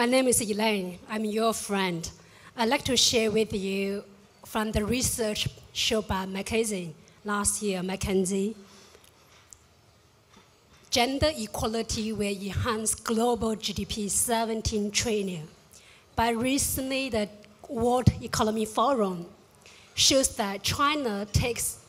My name is Elaine. I'm your friend. I'd like to share with you from the research shown by McKinsey last year, McKinsey. Gender equality will enhance global GDP 17 trillion. But recently, the World Economic Forum shows that China takes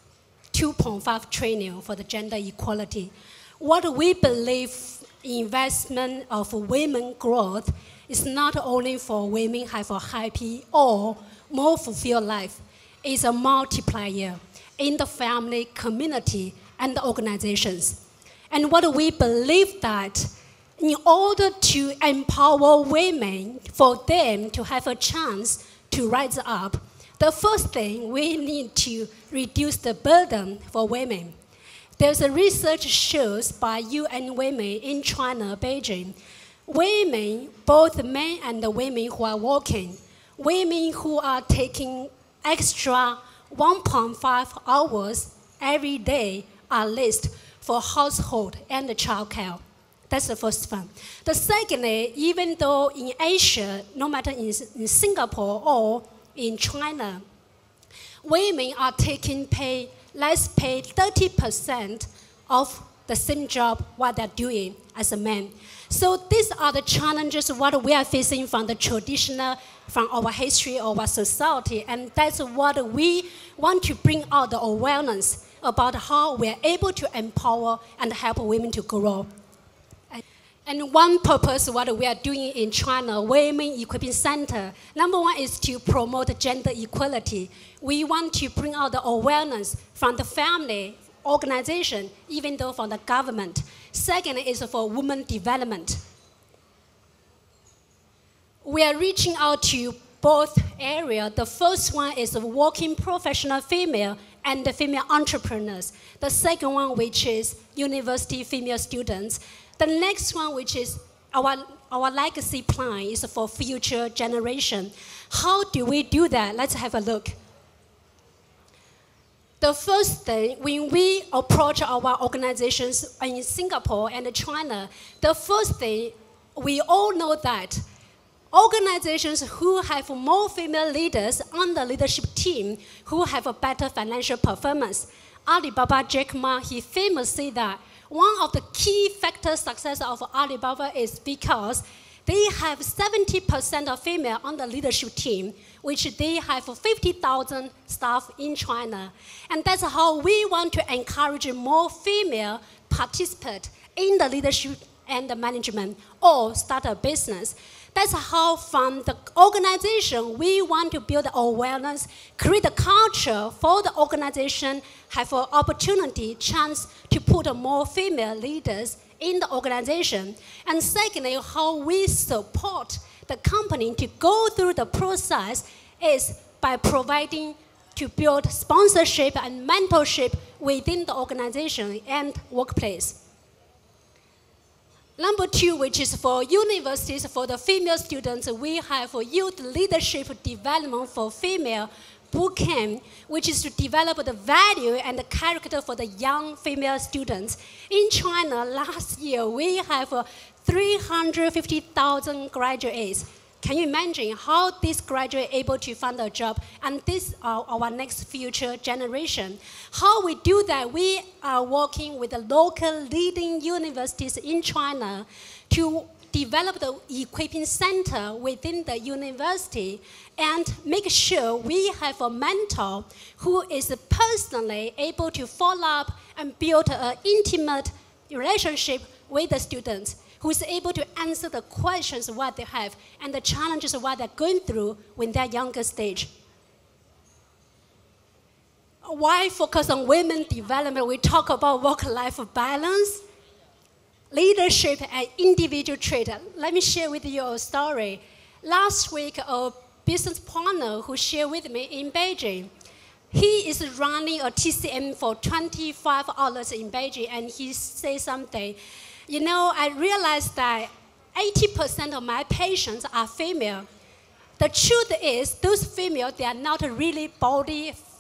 2.5 trillion for the gender equality. What we believe investment of women growth is not only for women have a happy or more fulfilled life. It's a multiplier in the family, community, and the organizations. And what we believe that in order to empower women, for them to have a chance to rise up, the first thing we need to reduce the burden for women. There's a research shows by UN Women in China, Beijing, women, both men and the women who are working, women who are taking extra 1.5 hours every day at least for household and child care. That's the first one. The second, even though in Asia, no matter in Singapore or in China, women are taking less pay 30% of the same job what they're doing as a man. So these are the challenges what we are facing from the traditional, from our history, our society, and that's what we want to bring out the awareness about how we are able to empower and help women to grow. And one purpose what we are doing in China, Women Equipping Center, number one is to promote gender equality. We want to bring out the awareness from the family, organization, even though from the government. Second is for women development. We are reaching out to both areas. The first one is working professional female and the female entrepreneurs. The second one, which is university female students. The next one, which is our legacy plan, is for future generation. How do we do that? Let's have a look. The first thing, when we approach our organizations in Singapore and China, the first thing, we all know that organizations who have more female leaders on the leadership team who have a better financial performance. Alibaba Jack Ma, he famously said that one of the key factors success of Alibaba is because they have 70% of female on the leadership team, which they have 50,000 staff in China. And that's how we want to encourage more female participate in the leadership and the management or start a business. That's how from the organization, we want to build awareness, create a culture for the organization, have an opportunity, chance to put more female leaders in the organization. And secondly, how we support the company to go through the process is by providing to build sponsorship and mentorship within the organization and workplace. Number two, which is for universities, for the female students, we have a youth leadership development for female bootcamp, which is to develop the value and the character for the young female students. In China, last year, we have 350,000 graduates. Can you imagine how these graduates are able to find a job? And this are our next future generation. How we do that? We are working with the local leading universities in China to develop the equipping center within the university and make sure we have a mentor who is personally able to follow up and build an intimate relationship with the students, who is able to answer the questions what they have and the challenges what they're going through when they're younger stage. Why focus on women development? We talk about work-life balance, leadership, and individual trait. Let me share with you a story. Last week, a business partner who shared with me in Beijing, he is running a TCM for 25 hours in Beijing, and he said something. You know, I realized that 80% of my patients are female. The truth is, those females, they are not really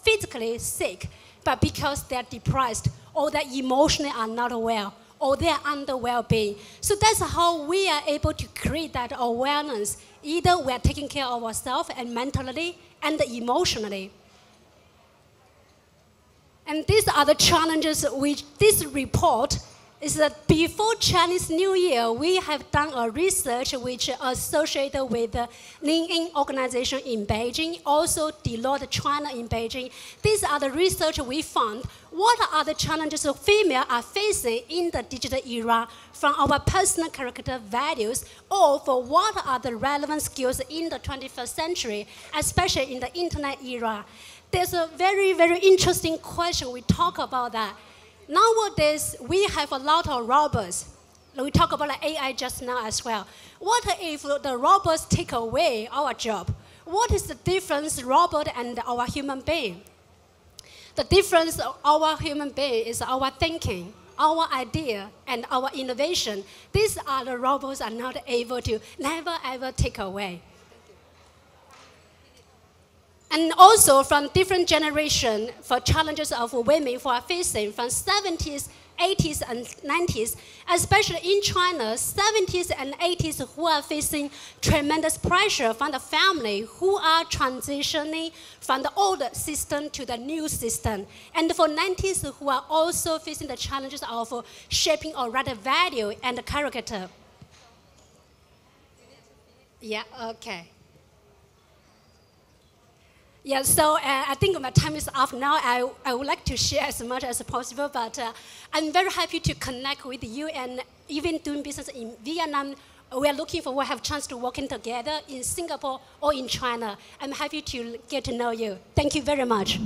physically sick, but because they are depressed or that emotionally are not well, or their under well-being. So that's how we are able to create that awareness. Either we are taking care of ourselves and mentally and emotionally. And these are the challenges which this report is that before Chinese New Year, we have done a research which associated with the Ning organization in Beijing, also Deloitte China in Beijing. These are the research we found. What are the challenges females are facing in the digital era from our personal character values, or for what are the relevant skills in the 21st century, especially in the internet era? There's a very, very interesting question we talk about that. Nowadays, we have a lot of robots. We talk about like AI just now as well. What if the robots take away our job? What is the difference robot and our human being? The difference of our human being is our thinking, our idea, and our innovation. These are the robots are not able to never ever take away. And also from different generations, for challenges of women who are facing from 70s, 80s, and 90s, especially in China, 70s and 80s who are facing tremendous pressure from the family who are transitioning from the old system to the new system. And for 90s who are also facing the challenges of shaping or rather value and character. Yeah, okay. Yeah, so I think my time is up now. I would like to share as much as possible, but I'm very happy to connect with you, and even doing business in Vietnam, we are looking for, we have a chance to work in together in Singapore or in China. I'm happy to get to know you. Thank you very much.